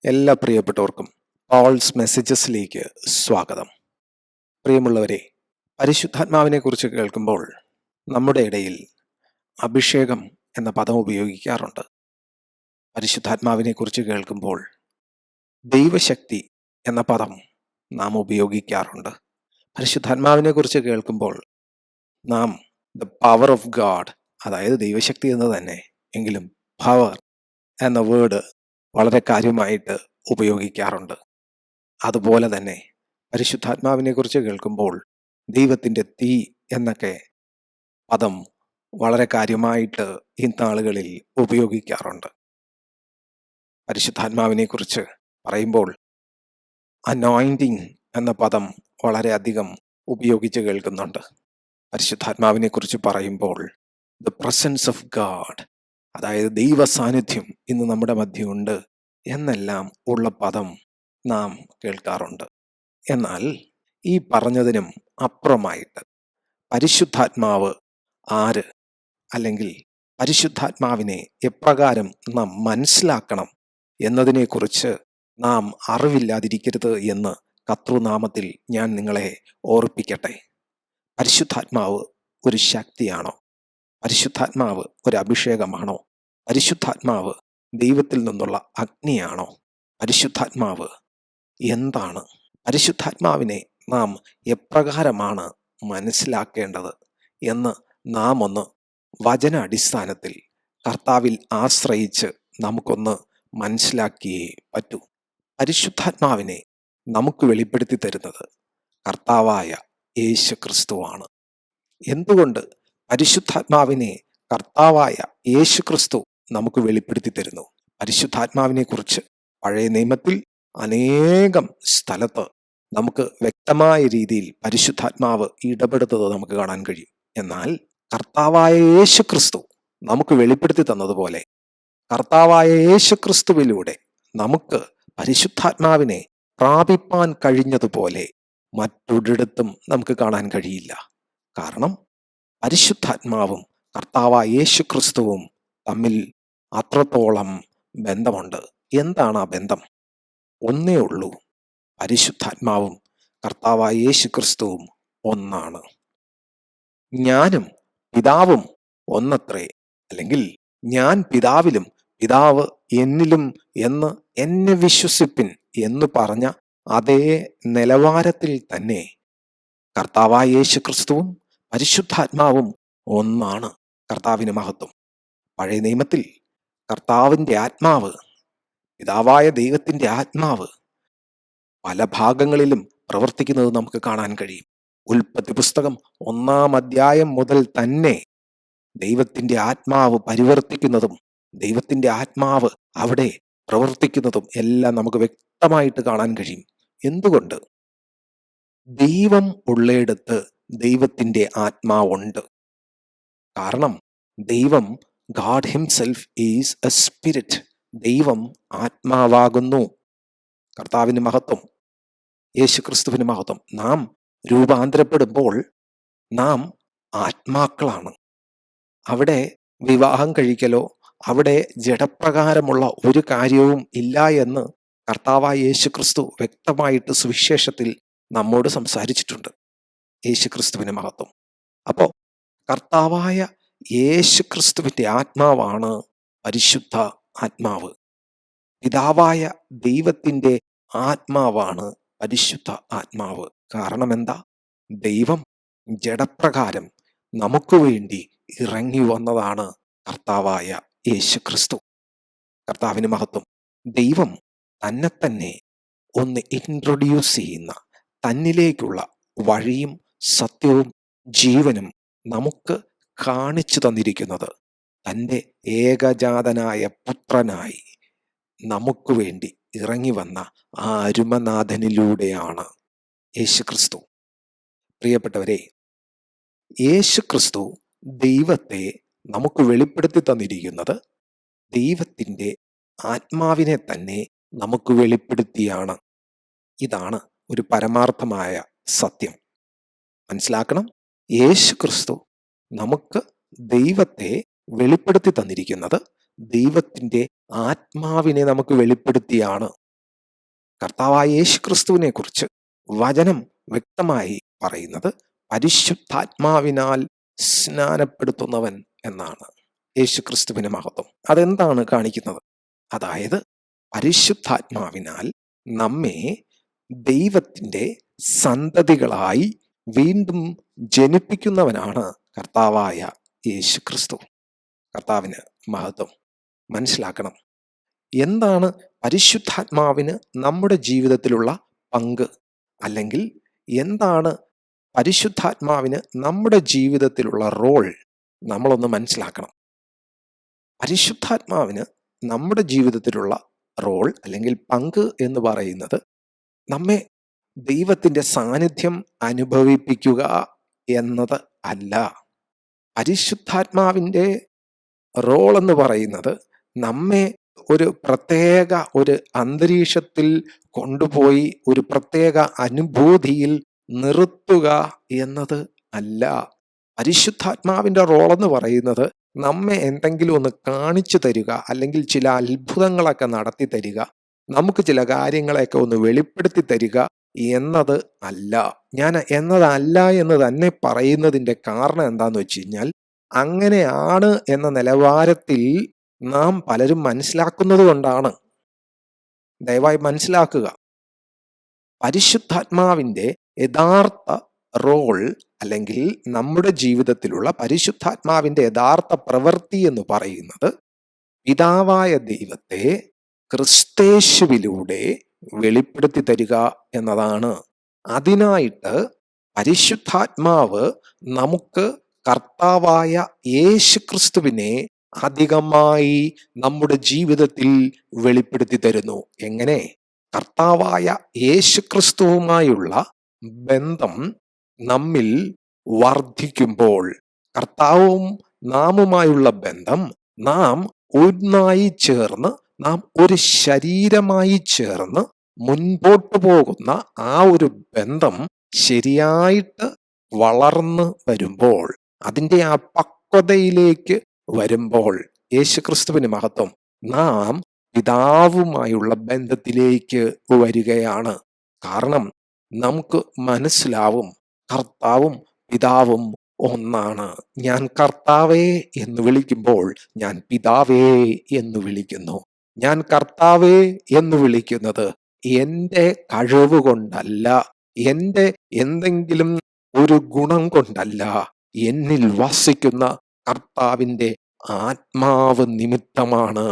എല്ലാ പ്രിയപ്പെട്ടവർക്കും പോൾസ് മെസ്സേജസിലേക്ക് സ്വാഗതം. പ്രിയമുള്ളവരെ, പരിശുദ്ധാത്മാവിനെ കുറിച്ച് കേൾക്കുമ്പോൾ നമ്മുടെ ഇടയിൽ അഭിഷേകം എന്ന പദം ഉപയോഗിക്കാറുണ്ട്. പരിശുദ്ധാത്മാവിനെ കുറിച്ച് കേൾക്കുമ്പോൾ ദൈവശക്തി എന്ന പദം നാം ഉപയോഗിക്കാറുണ്ട്. പരിശുദ്ധാത്മാവിനെ കുറിച്ച് കേൾക്കുമ്പോൾ നാം ദ പവർ ഓഫ് ഗാഡ്, അതായത് ദൈവശക്തി എന്ന് തന്നെ, എങ്കിലും പവർ എന്ന വേർഡ് വളരെ കാര്യമായിട്ട് ഉപയോഗിക്കാറുണ്ട്. അതുപോലെ തന്നെ പരിശുദ്ധാത്മാവിനെ കുറിച്ച് കേൾക്കുമ്പോൾ ദൈവത്തിൻ്റെ തീ എന്നൊക്കെ പദം വളരെ കാര്യമായിട്ട് ഇന്നാളുകളിൽ ഉപയോഗിക്കാറുണ്ട്. പരിശുദ്ധാത്മാവിനെ കുറിച്ച് പറയുമ്പോൾ അനോയിന്റിങ് എന്ന പദം വളരെയധികം ഉപയോഗിച്ച് കേൾക്കുന്നുണ്ട്. പരിശുദ്ധാത്മാവിനെ കുറിച്ച് പറയുമ്പോൾ ദ പ്രസൻസ് ഓഫ് ഗാഡ്, അതായത് ദൈവ സാന്നിധ്യം ഇന്ന് നമ്മുടെ മധ്യമുണ്ട് എന്നെല്ലാം ഉള്ള പദം നാം കേൾക്കാറുണ്ട്. എന്നാൽ ഈ പറഞ്ഞതിനും അപ്പുറമായിട്ട് പരിശുദ്ധാത്മാവ് ആര്, അല്ലെങ്കിൽ പരിശുദ്ധാത്മാവിനെ എപ്രകാരം നാം മനസ്സിലാക്കണം എന്നതിനെക്കുറിച്ച് നാം അറിവില്ലാതിരിക്കരുത് എന്ന് കർത്തൃനാമത്തിൽ ഞാൻ നിങ്ങളെ ഓർപ്പിക്കട്ടെ. പരിശുദ്ധാത്മാവ് ഒരു ശക്തിയാണോ? പരിശുദ്ധാത്മാവ് ഒരു അഭിഷേകമാണോ? പരിശുദ്ധാത്മാവ് ദൈവത്തിൽ നിന്നുള്ള അഗ്നിയാണോ? പരിശുദ്ധാത്മാവ് എന്താണ്? പരിശുദ്ധാത്മാവിനെ നാം എപ്രകാരമാണ് മനസ്സിലാക്കേണ്ടത് എന്ന് നാം ഒന്ന് വചന അടിസ്ഥാനത്തിൽ കർത്താവിൽ ആശ്രയിച്ച് നമുക്കൊന്ന് മനസ്സിലാക്കിയേ പറ്റൂ. പരിശുദ്ധാത്മാവിനെ നമുക്ക് വെളിപ്പെടുത്തി തരുന്നത് കർത്താവായ യേശു ക്രിസ്തുവാണ്. എന്തുകൊണ്ട് പരിശുദ്ധാത്മാവിനെ കർത്താവായ യേശു ക്രിസ്തു നമുക്ക് വെളിപ്പെടുത്തി തരുന്നു? പരിശുദ്ധാത്മാവിനെ കുറിച്ച് പഴയ നിയമത്തിൽ അനേകം സ്ഥലത്ത് നമുക്ക് വ്യക്തമായ രീതിയിൽ പരിശുദ്ധാത്മാവ് ഇടപെടുന്നത് നമുക്ക് കാണാൻ കഴിയും. എന്നാൽ കർത്താവായ യേശു ക്രിസ്തു നമുക്ക് വെളിപ്പെടുത്തി തന്നതുപോലെ കർത്താവായ യേശു ക്രിസ്തുവിലൂടെ നമുക്ക് പരിശുദ്ധാത്മാവിനെ പ്രാപിപ്പാൻ കഴിഞ്ഞതുപോലെ മറ്റൊരിടത്തും നമുക്ക് കാണാൻ കഴിയില്ല. കാരണം പരിശുദ്ധാത്മാവും കർത്താവായ യേശു ക്രിസ്തുവും തമ്മിൽ അത്രത്തോളം ബന്ധമുണ്ട്. എന്താണ് ആ ബന്ധം? ഒന്നേ ഉള്ളൂ, പരിശുദ്ധാത്മാവും കർത്താവായ യേശു ക്രിസ്തുവും ഒന്നാണ്. ഞാനും പിതാവും ഒന്നത്രേ, അല്ലെങ്കിൽ ഞാൻ പിതാവിലും പിതാവ് എന്നിലും എന്ന് എന്നെ വിശ്വസിപ്പിൻ എന്ന് പറഞ്ഞ അതേ നിലവാരത്തിൽ തന്നെ കർത്താവായ യേശു ക്രിസ്തുവും പരിശുദ്ധാത്മാവും ഒന്നാണ്. കർത്താവിന് മഹത്വം. പഴയ നിയമത്തിൽ കർത്താവിൻ്റെ ആത്മാവ്, പിതാവായ ദൈവത്തിൻ്റെ ആത്മാവ് പല ഭാഗങ്ങളിലും പ്രവർത്തിക്കുന്നത് നമുക്ക് കാണാൻ കഴിയും. ഉൽപ്പത്തി പുസ്തകം 1-ാം അധ്യായം മുതൽ തന്നെ ദൈവത്തിൻ്റെ ആത്മാവ് പരിവർത്തിക്കുന്നതും ദൈവത്തിൻ്റെ ആത്മാവ് അവിടെ പ്രവർത്തിക്കുന്നതും എല്ലാം നമുക്ക് വ്യക്തമായിട്ട് കാണാൻ കഴിയും. എന്തുകൊണ്ട്? ദൈവം ഉള്ളയിടത്ത് ദൈവത്തിൻ്റെ ആത്മാവുണ്ട്. കാരണം ദൈവം, God himself is A spirit. ദൈവം ആത്മാവാകുന്നു. കർത്താവിന് മഹത്വം, യേശു ക്രിസ്തുവിന് മഹത്വം. നാം രൂപാന്തരപ്പെടുമ്പോൾ നാം ആത്മാക്കളാണ്. അവിടെ വിവാഹം കഴിക്കലോ അവിടെ ജഡപ്രകാരമുള്ള ഒരു കാര്യവും ഇല്ല എന്ന് കർത്താവായ യേശു ക്രിസ്തു വ്യക്തമായിട്ട് സുവിശേഷത്തിൽ നമ്മോട് സംസാരിച്ചിട്ടുണ്ട്. യേശു ക്രിസ്തുവിന് മഹത്വം. അപ്പോൾ കർത്താവായ യേശു ക്രിസ്തുവിൻ്റെ ആത്മാവാണ് പരിശുദ്ധ ആത്മാവ്. പിതാവായ ദൈവത്തിൻ്റെ ആത്മാവാണ് പരിശുദ്ധ ആത്മാവ്. കാരണം എന്താ? ദൈവം ജഡപ്രകാരം നമുക്ക് വേണ്ടി ഇറങ്ങി വന്നതാണ് കർത്താവായ യേശു ക്രിസ്തു. കർത്താവിന് മഹത്വം. ദൈവം തന്നെ തന്നെ ഒന്ന് ഇൻട്രൊഡ്യൂസ് ചെയ്യുന്ന, തന്നിലേക്കുള്ള വഴിയും സത്യവും ജീവനും നമുക്ക് കാണിച്ചു തന്നിരിക്കുന്നത് തൻ്റെ ഏകജാതനായ പുത്രനായി നമുക്ക് വേണ്ടി ഇറങ്ങി വന്ന ആ അരുമനാഥനിലൂടെയാണ് യേശു ക്രിസ്തു. പ്രിയപ്പെട്ടവരെ, യേശു ക്രിസ്തു ദൈവത്തെ നമുക്ക് വെളിപ്പെടുത്തി തന്നിരിക്കുന്നത് ദൈവത്തിൻ്റെ ആത്മാവിനെ തന്നെ നമുക്ക് വെളിപ്പെടുത്തിയാണ്. ഇതാണ് ഒരു പരമാർത്ഥമായ സത്യം. മനസ്സിലാക്കണം. യേശു ക്രിസ്തു നമുക്ക് ദൈവത്തെ വെളിപ്പെടുത്തി തന്നിരിക്കുന്നത് ദൈവത്തിൻ്റെ ആത്മാവിനെ നമുക്ക് വെളിപ്പെടുത്തിയാണ്. കർത്താവായ യേശു ക്രിസ്തുവിനെ കുറിച്ച് വചനം വ്യക്തമായി പറയുന്നത് പരിശുദ്ധാത്മാവിനാൽ സ്നാനപ്പെടുത്തുന്നവൻ എന്നാണ്. യേശു ക്രിസ്തുവിന്റെ മഹത്വം അതെന്താണ് കാണിക്കുന്നത്? അതായത് പരിശുദ്ധാത്മാവിനാൽ നമ്മെ ദൈവത്തിന്റെ സന്തതികളായി വീണ്ടും ജനിപ്പിക്കുന്നവനാണ് കർത്താവായ യേശു ക്രിസ്തു. കർത്താവിന് മഹത്വം. മനസ്സിലാക്കണം, എന്താണ് പരിശുദ്ധാത്മാവിന് നമ്മുടെ ജീവിതത്തിലുള്ള പങ്ക്, അല്ലെങ്കിൽ എന്താണ് പരിശുദ്ധാത്മാവിന് നമ്മുടെ ജീവിതത്തിലുള്ള റോൾ നമ്മളൊന്ന് മനസ്സിലാക്കണം. പരിശുദ്ധാത്മാവിന് നമ്മുടെ ജീവിതത്തിലുള്ള റോൾ അല്ലെങ്കിൽ പങ്ക് എന്ന് പറയുന്നത് നമ്മെ ദൈവത്തിന്റെ സാന്നിധ്യം അനുഭവിപ്പിക്കുക എന്നത് അല്ല. പരിശുദ്ധാത്മാവിൻ്റെ റോൾ എന്ന് പറയുന്നത് നമ്മെ ഒരു പ്രത്യേക ഒരു അന്തരീക്ഷത്തിൽ കൊണ്ടുപോയി ഒരു പ്രത്യേക അനുഭൂതിയിൽ നിർത്തുക എന്നത് അല്ല. പരിശുദ്ധാത്മാവിൻ്റെ റോൾ എന്ന് പറയുന്നത് നമ്മെ എന്തെങ്കിലും ഒന്ന് കാണിച്ചു തരിക, അല്ലെങ്കിൽ ചില അത്ഭുതങ്ങളൊക്കെ നടത്തി തരിക, നമുക്ക് ചില കാര്യങ്ങളെയൊക്കെ ഒന്ന് വെളിപ്പെടുത്തി തരിക എന്നത് അല്ല. ഞാൻ എന്നതല്ല എന്ന് തന്നെ പറയുന്നതിൻ്റെ കാരണം എന്താന്ന് വെച്ച് കഴിഞ്ഞാൽ, അങ്ങനെയാണ് എന്ന നിലവാരത്തിൽ നാം പലരും മനസ്സിലാക്കുന്നത് കൊണ്ടാണ്. ദയവായി മനസ്സിലാക്കുക, പരിശുദ്ധാത്മാവിൻ്റെ യഥാർത്ഥ റോൾ അല്ലെങ്കിൽ നമ്മുടെ ജീവിതത്തിലുള്ള പരിശുദ്ധാത്മാവിൻ്റെ യഥാർത്ഥ പ്രവൃത്തി എന്ന് പറയുന്നത് പിതാവായ ദൈവത്തെ ക്രിസ്തേശുവിലൂടെ വെളിപ്പെടുത്തി തരിക എന്നതാണ്. അതിനായിട്ട് പരിശുദ്ധാത്മാവ് നമുക്ക് കർത്താവായ യേശു ക്രിസ്തുവിനെ അധികമായി നമ്മുടെ ജീവിതത്തിൽ വെളിപ്പെടുത്തി തരുന്നു. എങ്ങനെ? കർത്താവായ യേശു ക്രിസ്തുവുമായുള്ള ബന്ധം നമ്മിൽ വർദ്ധിക്കുമ്പോൾ, കർത്താവും നാമുമായുള്ള ബന്ധം നാം ഒന്നായി ചേർന്ന്, നാം ഒരു ശരീരമായി ചേർന്ന് മുൻപോട്ട് പോകുന്ന ആ ഒരു ബന്ധം ശരിയായിട്ട് വളർന്ന് വരുമ്പോൾ, അതിൻ്റെ ആ പക്വതയിലേക്ക് വരുമ്പോൾ, യേശുക്രിസ്തുവിന് മഹത്വം, നാം പിതാവുമായുള്ള ബന്ധത്തിലേക്ക് വരികയാണ്. കാരണം നമുക്ക് മനസ്സിലാവും, കർത്താവും പിതാവും ഒന്നാണ്. ഞാൻ കർത്താവേ എന്ന് വിളിക്കുമ്പോൾ ഞാൻ പിതാവേ എന്ന് വിളിക്കുന്നു. ഞാൻ കർത്താവേ എന്ന് വിളിക്കുന്നത് എൻ്റെ കഴിവ് കൊണ്ടല്ല, എൻ്റെ എന്തെങ്കിലും ഒരു ഗുണം കൊണ്ടല്ല, എന്നിൽ വസിക്കുന്ന കർത്താവിൻ്റെ ആത്മാവ് നിമിത്തമാണ്.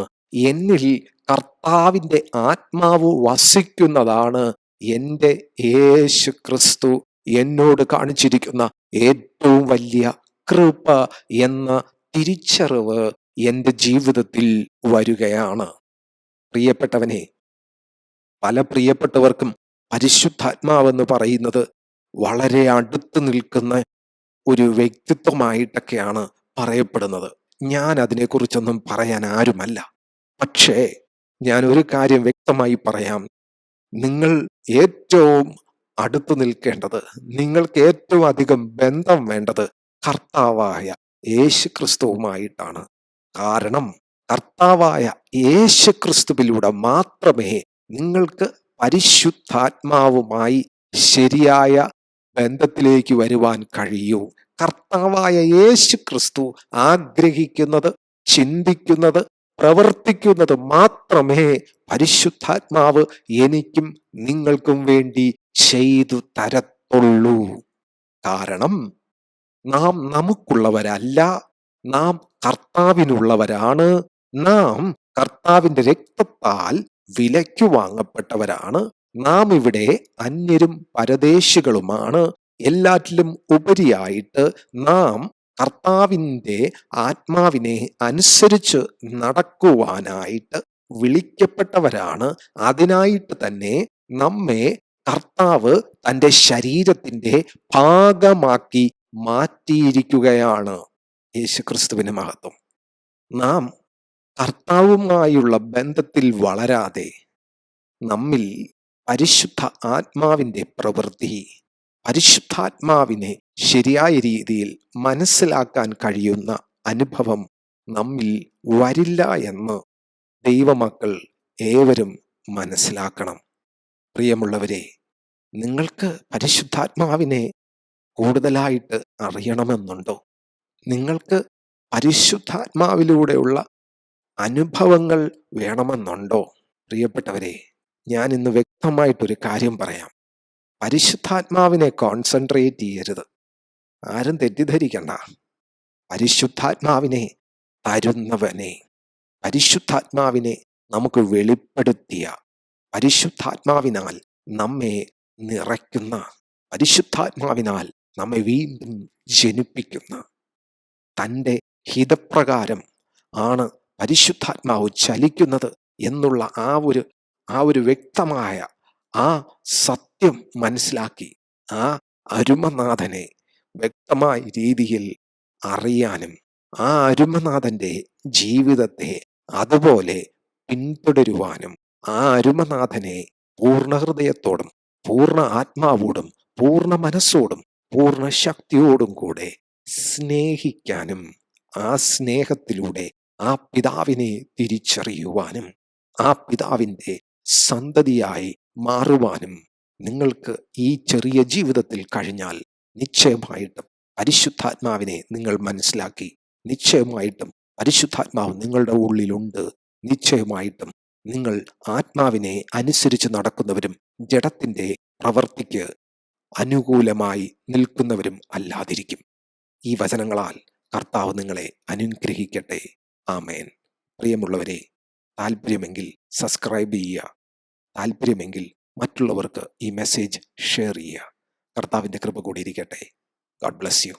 എന്നിൽ കർത്താവിൻ്റെ ആത്മാവ് വസിക്കുന്നതാണ് എൻ്റെ യേശു ക്രിസ്തു എന്നോട് കാണിച്ചിരിക്കുന്ന ഏറ്റവും വലിയ കൃപ എന്ന തിരിച്ചറിവ് എൻ്റെ ജീവിതത്തിൽ വരികയാണ്. പ്രിയപ്പെട്ടവനെ, പല പ്രിയപ്പെട്ടവർക്കും പരിശുദ്ധാത്മാവെന്ന് പറയുന്നത് വളരെ അടുത്ത് നിൽക്കുന്ന ഒരു വ്യക്തിത്വമായിട്ടൊക്കെയാണ് പറയപ്പെടുന്നത്. ഞാൻ അതിനെക്കുറിച്ചൊന്നും പറയാൻ ആരുമല്ല. പക്ഷേ ഞാൻ ഒരു കാര്യം വ്യക്തമായി പറയാം, നിങ്ങൾ ഏറ്റവും അടുത്ത് നിൽക്കേണ്ടത്, നിങ്ങൾക്ക് ഏറ്റവും അധികം ബന്ധം വേണ്ടത് കർത്താവായ യേശു ക്രിസ്തുവുമായിട്ടാണ്. കാരണം കർത്താവായ യേശു ക്രിസ്തുവിലൂടെ മാത്രമേ നിങ്ങൾക്ക് പരിശുദ്ധാത്മാവുമായി ശരിയായ ബന്ധത്തിലേക്ക് വരുവാൻ കഴിയൂ. കർത്താവായ യേശു ക്രിസ്തു ആഗ്രഹിക്കുന്നത്, ചിന്തിക്കുന്നത്, പ്രവർത്തിക്കുന്നത് മാത്രമേ പരിശുദ്ധാത്മാവ് എനിക്കും നിങ്ങൾക്കും വേണ്ടി ചെയ്തു തരത്തുള്ളൂ. കാരണം നാം നമുക്കുള്ളവരല്ല, നാം കർത്താവിനുള്ളവരാണ്. നാം കർത്താവിൻ്റെ രക്തത്താൽ വിലയ്ക്ക് വാങ്ങപ്പെട്ടവരാണ്. നാം ഇവിടെ അന്യരും പരദേശികളുമാണ്. എല്ലാറ്റിലും ഉപരിയായിട്ട് നാം കർത്താവിൻ്റെ ആത്മാവിനെ അനുസരിച്ച് നടക്കുവാനായിട്ട് വിളിക്കപ്പെട്ടവരാണ്. അതിനായിട്ട് തന്നെ നമ്മെ കർത്താവ് തൻ്റെ ശരീരത്തിൻ്റെ ഭാഗമാക്കി മാറ്റിയിരിക്കുകയാണ്. യേശുക്രിസ്തുവിന് മഹത്വം. നാം കർത്താവുമായുള്ള ബന്ധത്തിൽ വളരാതെ നമ്മിൽ പരിശുദ്ധ ആത്മാവിൻ്റെ പ്രവൃത്തി, പരിശുദ്ധാത്മാവിനെ ശരിയായ രീതിയിൽ മനസ്സിലാക്കാൻ കഴിയുന്ന അനുഭവം നമ്മിൽ വരില്ല എന്ന് ദൈവമക്കൾ ഏവരും മനസ്സിലാക്കണം. പ്രിയമുള്ളവരെ, നിങ്ങൾക്ക് പരിശുദ്ധാത്മാവിനെ കൂടുതലായിട്ട് അറിയണമെന്നുണ്ടോ? നിങ്ങൾക്ക് പരിശുദ്ധാത്മാവിലൂടെയുള്ള അനുഭവങ്ങൾ വേണമെന്നുണ്ടോ? പ്രിയപ്പെട്ടവരെ, ഞാൻ ഇന്ന് വ്യക്തമായിട്ടൊരു കാര്യം പറയാം. പരിശുദ്ധാത്മാവിനെ കോൺസെൻട്രേറ്റ് ചെയ്യരുത്. ആരും തെറ്റിദ്ധരിക്കണ്ട. പരിശുദ്ധാത്മാവിനെ തരുന്നവനെ, പരിശുദ്ധാത്മാവിനെ നമുക്ക് വെളിപ്പെടുത്തിയ, പരിശുദ്ധാത്മാവിനാൽ നമ്മെ നിറയ്ക്കുന്ന, പരിശുദ്ധാത്മാവിനാൽ നമ്മെ വീണ്ടും ജനിപ്പിക്കുന്ന, തൻ്റെ ഹിതപ്രകാരം ആണ് പരിശുദ്ധാത്മാവ് ചലിക്കുന്നത് എന്നുള്ള ആ ഒരു വ്യക്തമായ ആ സത്യം മനസ്സിലാക്കി ആ അരുമനാഥനെ വ്യക്തമായ രീതിയിൽ അറിയാനും ആ അരുമനാഥന്റെ ജീവിതത്തെ അതുപോലെ പിന്തുടരുവാനും ആ അരുമനാഥനെ പൂർണ്ണ ഹൃദയത്തോടും പൂർണ്ണ ആത്മാവോടും പൂർണ്ണ മനസ്സോടും പൂർണ്ണ ശക്തിയോടും കൂടെ സ്നേഹിക്കാനും ആ സ്നേഹത്തിലൂടെ ആ പിതാവിനെ തിരിച്ചറിയുവാനും ആ പിതാവിൻ്റെ സന്തതിയായി മാറുവാനും നിങ്ങൾക്ക് ഈ ചെറിയ ജീവിതത്തിൽ കഴിഞ്ഞാൽ നിശ്ചയമായിട്ടും പരിശുദ്ധാത്മാവിനെ നിങ്ങൾ മനസ്സിലാക്കി, നിശ്ചയമായിട്ടും പരിശുദ്ധാത്മാവ് നിങ്ങളുടെ ഉള്ളിലുണ്ട്, നിശ്ചയമായിട്ടും നിങ്ങൾ ആത്മാവിനെ അനുസരിച്ച് നടക്കുന്നവരും ജഡത്തിൻ്റെ പ്രവൃത്തിക്ക് അനുകൂലമായി നിൽക്കുന്നവരും അല്ലാതിരിക്കും. ഈ വചനങ്ങളാൽ കർത്താവ് നിങ്ങളെ അനുഗ്രഹിക്കട്ടെ. ആമേൻ. പ്രിയമുള്ളവരെ, താല്പര്യമെങ്കിൽ സബ്സ്ക്രൈബ് ചെയ്യുക. താല്പര്യമെങ്കിൽ മറ്റുള്ളവർക്ക് ഈ മെസ്സേജ് ഷെയർ ചെയ്യുക. കർത്താവിൻ്റെ കൃപ കൂടിയിരിക്കട്ടെ. God bless you.